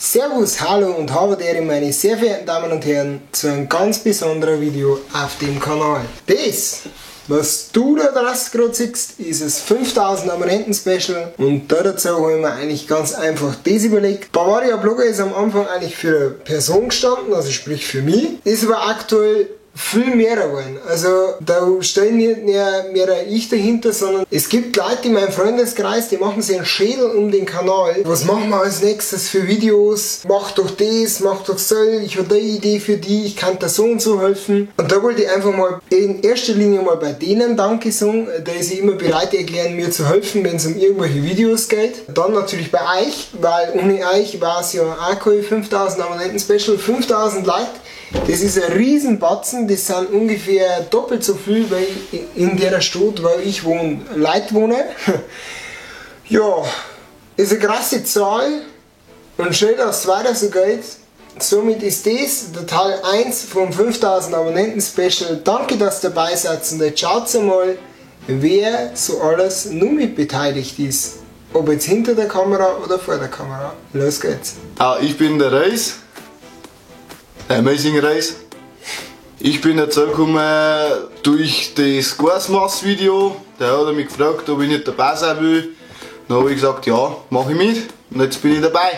Servus, hallo und haberdere meine sehr verehrten Damen und Herren zu einem ganz besonderen Video auf dem Kanal. Das, was du da draußen gerade siehst, ist das 5000 Abonnenten Special und dazu habe ich mir eigentlich ganz einfach das überlegt. Bavaria Blogger ist am Anfang eigentlich für eine Person gestanden, also sprich für mich, ist aber aktuell viel mehr geworden. Also da stehe nicht mehr ich dahinter, sondern es gibt Leute in meinem Freundeskreis, die machen sich einen Schädel um den Kanal. Was machen wir als nächstes für Videos? Mach doch das, mach doch so, ich habe eine Idee für die, ich kann da so und so helfen. Und da wollte ich einfach mal in erster Linie mal bei denen Danke sagen, da sie immer bereit erklären, mir zu helfen, wenn es um irgendwelche Videos geht. Dann natürlich bei euch, weil ohne euch war es ja auch kein 5000 Abonnenten Special, 5000 Leute. Das ist ein Riesenbatzen, das sind ungefähr doppelt so viel, weil in der Stadt, wo ich wohne, Leute wohnen. Ja, ist eine krasse Zahl und schön, dass es weiter so geht. Somit ist das der Teil 1 vom 5000 Abonnenten Special. Danke, dass ihr dabei seid und jetzt schaut mal, wer so alles nur mit beteiligt ist. Ob jetzt hinter der Kamera oder vor der Kamera. Los geht's. Ich bin der Reis. Amazing Reis. Ich bin dazu gekommen durch das Gasmaß-Video. Der hat mich gefragt, ob ich nicht dabei sein will. Dann habe ich gesagt, ja, mache ich mit. Und jetzt bin ich dabei.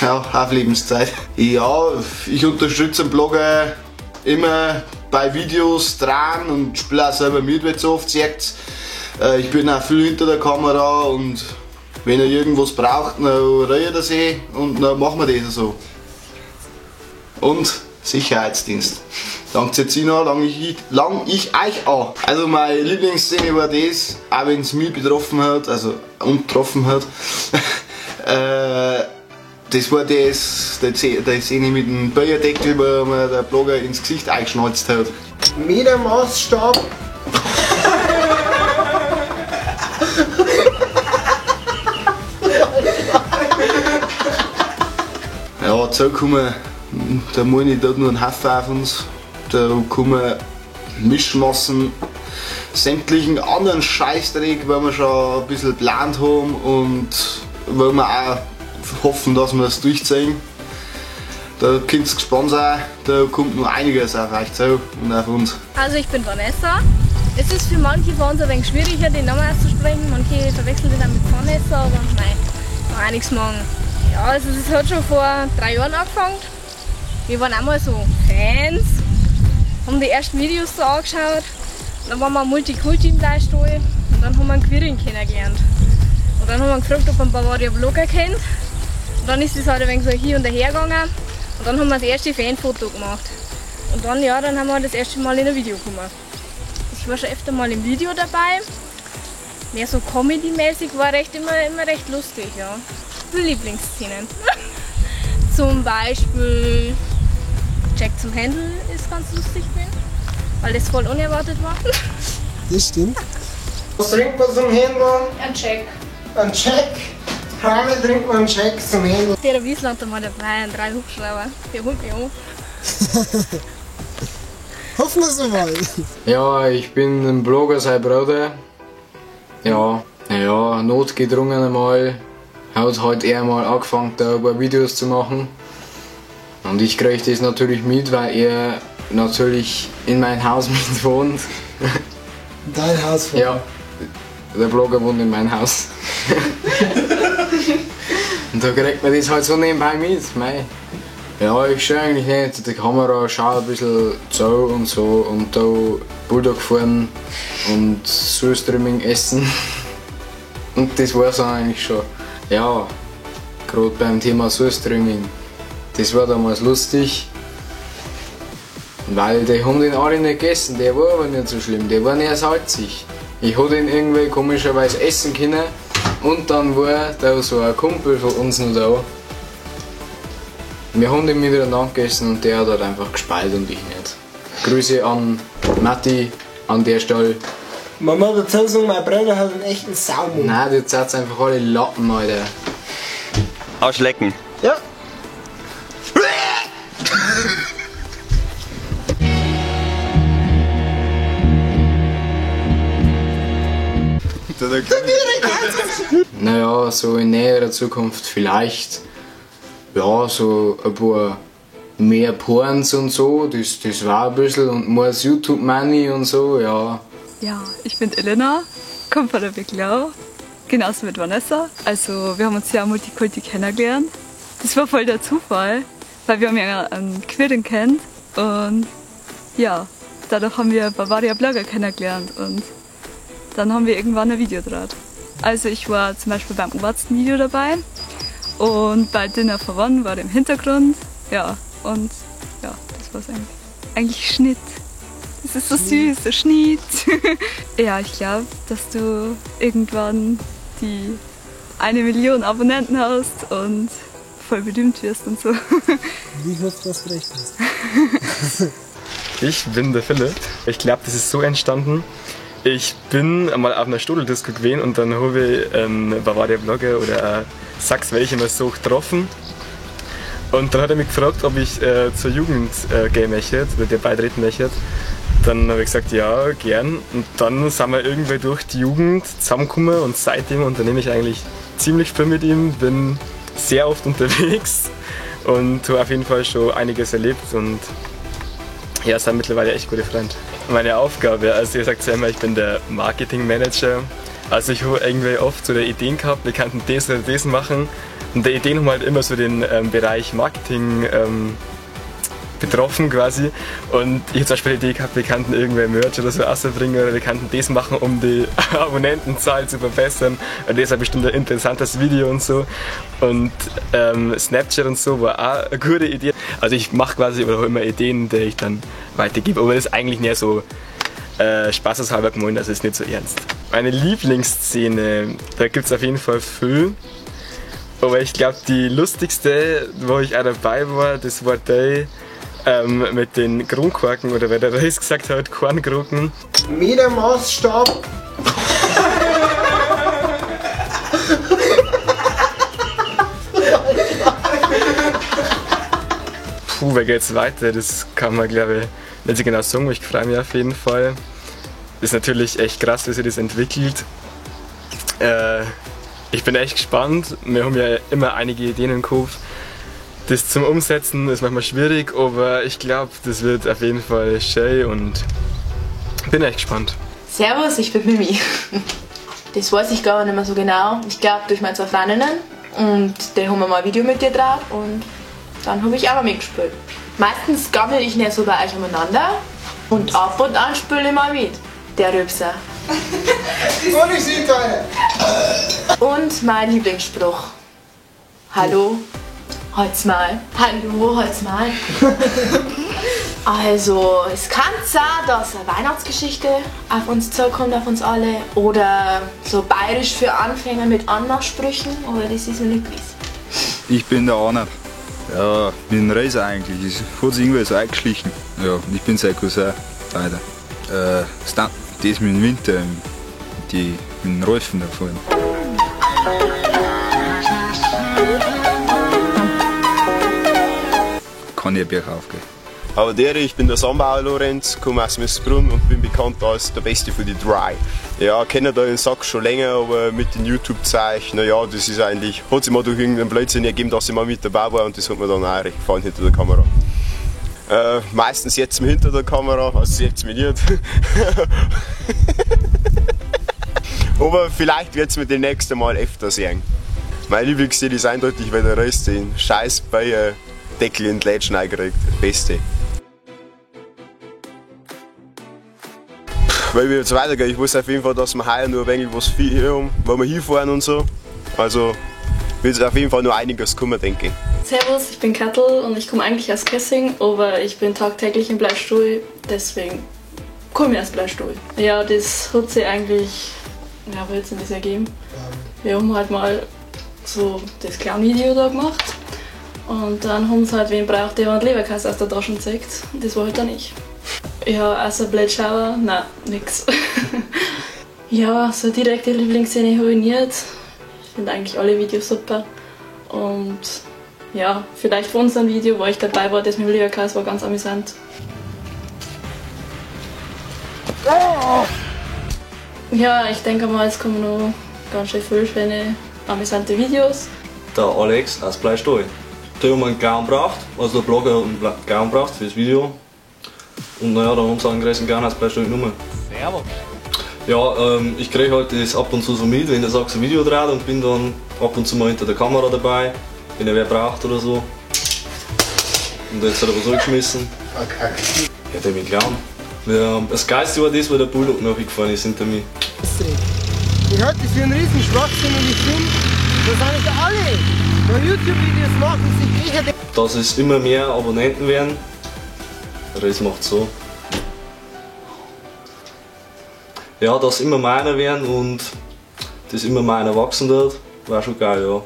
Ja, auf Lebenszeit. Ja, ich unterstütze den Blogger immer bei Videos dran und spiele auch selber mit, wenn es so oft sagt. Ich bin auch viel hinter der Kamera und wenn er irgendwas braucht, dann redet er sich und dann machen wir das so. Und Sicherheitsdienst. Dank Zezina lang ich euch an. Also meine Lieblingsszene war das, auch wenn es mich betroffen hat, also getroffen hat. Das war die Szene mit dem Böllerdeckel, wo mir der Blogger ins Gesicht eingeschnalzt hat. Metermaßstab. Ja, zurückkommen. Da muss ich dort nur einen Haufen auf uns. Da kommen Mischmassen, sämtlichen anderen Scheißdreck, weil wir schon ein bisschen geplant haben und weil wir auch hoffen, dass wir es durchziehen. Da könnt ihr gespannt sein, da kommt noch einiges auf euch zu und auf uns. Also ich bin Vanessa. Es ist für manche von uns ein wenig schwieriger, den Namen auszusprechen. Manche verwechseln den dann mit Vanessa, aber nein, kann auch nichts machen. Ja, also es hat schon vor 3 Jahren angefangen. Wir waren auch mal so Fans, haben die ersten Videos so angeschaut. Dann waren wir am Multikulti im Leihstall und dann haben wir einen Quirin kennengelernt. Und dann haben wir gefragt, ob er einen Bavaria Blogger kennt. Und dann ist es halt ein wenig so hier und her gegangen. Und dann haben wir das erste Fanfoto gemacht. Und dann, ja, dann haben wir das erste Mal in ein Video gekommen. Ich war schon öfter mal im Video dabei. Mehr so Comedy-mäßig, war immer recht lustig, ja. Viele Lieblingsszenen. Zum Beispiel Jack zum Händel ist ganz lustig, weil das voll unerwartet war. Das stimmt. Was trinkt man zum Händler? Ein Jack. Ein Jack? Heute trinkt man einen Jack zum Händler. Der Wiesland hat mal dabei, 3 Hubschrauber. Der holt mich an. Hoffen wir es mal. Ja, ich bin ein Blogger, sein Bruder. Ja, notgedrungen einmal. Hat halt er mal angefangen, da ein paar Videos zu machen. Und ich kriege das natürlich mit, weil er natürlich in mein Haus mit wohnt. Dein Haus wohnt? Ja, der Blogger wohnt in meinem Haus. Und da kriegt man das halt so nebenbei mit. Mei. Ja, ich schaue eigentlich nicht die Kamera, schaue ein bisschen zu und so und da Bulldog fahren und Surströmming essen. Und das war es eigentlich schon. Ja, gerade beim Thema Surströmming, das war damals lustig, weil die haben den alle nicht gegessen, der war aber nicht so schlimm, der war nicht salzig. Ich habe den irgendwie komischerweise essen können und dann war da so ein Kumpel von uns noch da. Wir haben den miteinander gegessen und der hat halt einfach gespeilt und ich nicht. Grüße an Matti an der Stelle. Man muss dazu sagen, mein Bruder hat einen echten Saumund. Nein, jetzt seid einfach alle Lappen, Alter. Ausschlecken. Ja. Naja, so in näherer Zukunft vielleicht. ja, so ein paar mehr Porns und so, das war ein bisschen und mehr das YouTube-Money und so, ja. Ja, ich bin Elena, komme von der Beklau, genauso mit Vanessa. Also wir haben uns ja Multikulti kennengelernt. Das war voll der Zufall, weil wir haben ja einen Queeren kennt und ja, dadurch haben wir Bavaria Blogger kennengelernt und dann haben wir irgendwann ein Video gedreht. Also ich war zum Beispiel beim letzten Video dabei und bei Dinner for One war im Hintergrund, ja, und ja, das war's eigentlich. Eigentlich Schnitt. Das ist so süß, der Schnitt. Ja, ich glaube, dass du irgendwann die 1 Million Abonnenten hast und voll berühmt wirst und so. Wie hast du das gerechnet? Ich bin der Philipp. Ich glaube, das ist so entstanden. Ich bin einmal auf einer Stodeldisco gewesen und dann habe ich einen Bavaria Blogger oder auch Sachs welche mal so getroffen. Und dann hat er mich gefragt, ob ich zur Jugend gehen möchte, oder der beitreten möchte. Dann habe ich gesagt, ja, gern. Und dann sind wir irgendwie durch die Jugend zusammengekommen und seitdem unternehme ich eigentlich ziemlich viel mit ihm, bin sehr oft unterwegs und habe auf jeden Fall schon einiges erlebt und ja, sind mittlerweile echt gute Freunde. Meine Aufgabe, also ihr sagt ja immer, ich bin der Marketingmanager. Also ich habe irgendwie oft so die Ideen gehabt, wir könnten das oder das machen. Und die Ideen haben halt immer so den Bereich Marketing betroffen quasi. Und ich habe zum Beispiel die Idee gehabt, wir könnten irgendwie Merch oder so rausbringen oder wir könnten das machen, um die Abonnentenzahl zu verbessern. Und das ist bestimmt ein interessantes Video und so. Und Snapchat und so war auch eine gute Idee. Also ich mache quasi oder immer Ideen, die ich dann weitergebe. Aber das ist eigentlich nicht so spaßeshalber gemeint, das ist nicht so ernst. Meine Lieblingsszene, da gibt es auf jeden Fall viel. Aber ich glaube, die lustigste, wo ich auch dabei war, das war die mit den Kronkorken, oder wer der Reis gesagt hat, Kornkroken. Metermaßstab. Puh, wer geht's weiter? Das kann man, glaube ich, nicht so genau sagen, aber ich freue mich auf jeden Fall. Das ist natürlich echt krass, wie sich das entwickelt. Ich bin echt gespannt. Wir haben ja immer einige Ideen im Kopf. Das zum Umsetzen ist manchmal schwierig, aber ich glaube, das wird auf jeden Fall schön und bin echt gespannt. Servus, ich bin Mimi. Das weiß ich gar nicht mehr so genau. Ich glaube durch meine 2 Freundinnen und die haben wir mal ein Video mit dir drauf und dann habe ich auch mal mitgespielt. Meistens gammel ich nicht so bei euch umeinander und ab und an spiele ich mal mit. Der Rübser. Und ich sehe keine. Und mein Lieblingsspruch. Hallo, halt's mal. Hallo, halt's mal. Also, es kann sein, dass eine Weihnachtsgeschichte auf uns zukommt, auf uns alle. Oder so bayerisch für Anfänger mit Anmachsprüchen, aber das ist mir nicht gewiss. Ich bin der Arne. Ja, bin ein Reiser eigentlich. Es hat sich irgendwie so eingeschlichen. Ja, ich bin sein Cousin, beide. Das mit dem Winter, mit den Reifen da vorne. Kann ich ein Berg aufgehen. Aber ich bin der Sambauer Lorenz, komme aus Messbrunn und bin bekannt als der Beste für die Dry. Ja, kenne da den Sack schon länger, aber mit den YouTube-Zeichen, naja, das ist eigentlich, hat sich mal durch irgendeinen Blödsinn ergeben, dass ich mal mit dabei war und das hat mir dann auch recht gefallen hinter der Kamera. Meistens jetzt hinter der Kamera, also jetzt mir nicht. Aber vielleicht wird es mir demnächst einmal öfter sehen. Mein Lieblingsstil ist eindeutig, weil der Rest den scheiß Bayer Deckel in die Lädchen eingekriegt. Beste. Weil wir jetzt weitergehen, ich weiß auf jeden Fall, dass wir heuer nur ein wenig was viel haben, wo wir hinfahren und so. Also wird es auf jeden Fall noch einiges kommen, denke ich. Servus, ich bin Kattel und ich komme eigentlich aus Kessing, aber ich bin tagtäglich im Bleistuhl, deswegen komme ich aus Bleistuhl. Ja, das hat sich eigentlich, ja, wird es nicht ergeben. Wir haben halt mal so das Clown-Video da gemacht und dann haben sie halt wen braucht, der einen Leberkäse aus der Tasche zeigt. Das war halt dann ich. Ja, außer Blätschauer, nein, nix. Ja, so direkte Lieblingsszene habe ich nicht. Ich finde eigentlich alle Videos super. Und ja, vielleicht für uns ein Video, wo ich dabei war, das mit dem Leberkäse war ganz amüsant. Ja, ich denke mal, es kommen noch ganz schön viele schöne, amüsante Videos. Der Alex aus Bleistuhl. Die haben einen Clown braucht, also der Blogger hat einen Clown braucht für das Video. Und naja, dann haben sie einen größeren Clown als Beispiel genommen. Werbung. Ja, ich kriege halt das ab und zu so mit, wenn der sagt, ein Video dreht und bin dann ab und zu mal hinter der Kamera dabei, wenn er wer braucht oder so. Und jetzt hat er was angeschmissen. Okay. Ja, der mit Clown. Ja, das Geilste war das, wo der Bulldog nachgefahren ist hinter mir. Ich halte das für einen riesen Schwachsinn und ich finde, dass eigentlich alle, die YouTube-Videos machen, sich eher Dass es immer mehr Abonnenten werden. Das macht so. Ja, dass immer meiner werden und das immer meiner wachsen wird, war schon geil, ja.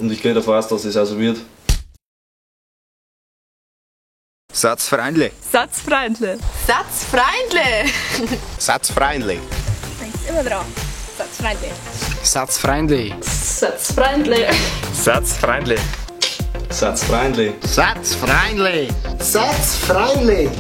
Und ich gehe davon aus, dass es auch so wird. Satzfreundlich. Satzfreundlich. Satzfreundlich. Satzfreundlich. Denkt immer dran. Satzfreundlich. Satzfreundlich. Satzfreundlich. Satzfreundlich. Satzfreundlich. Satzfreundlich. Satzfreundlich.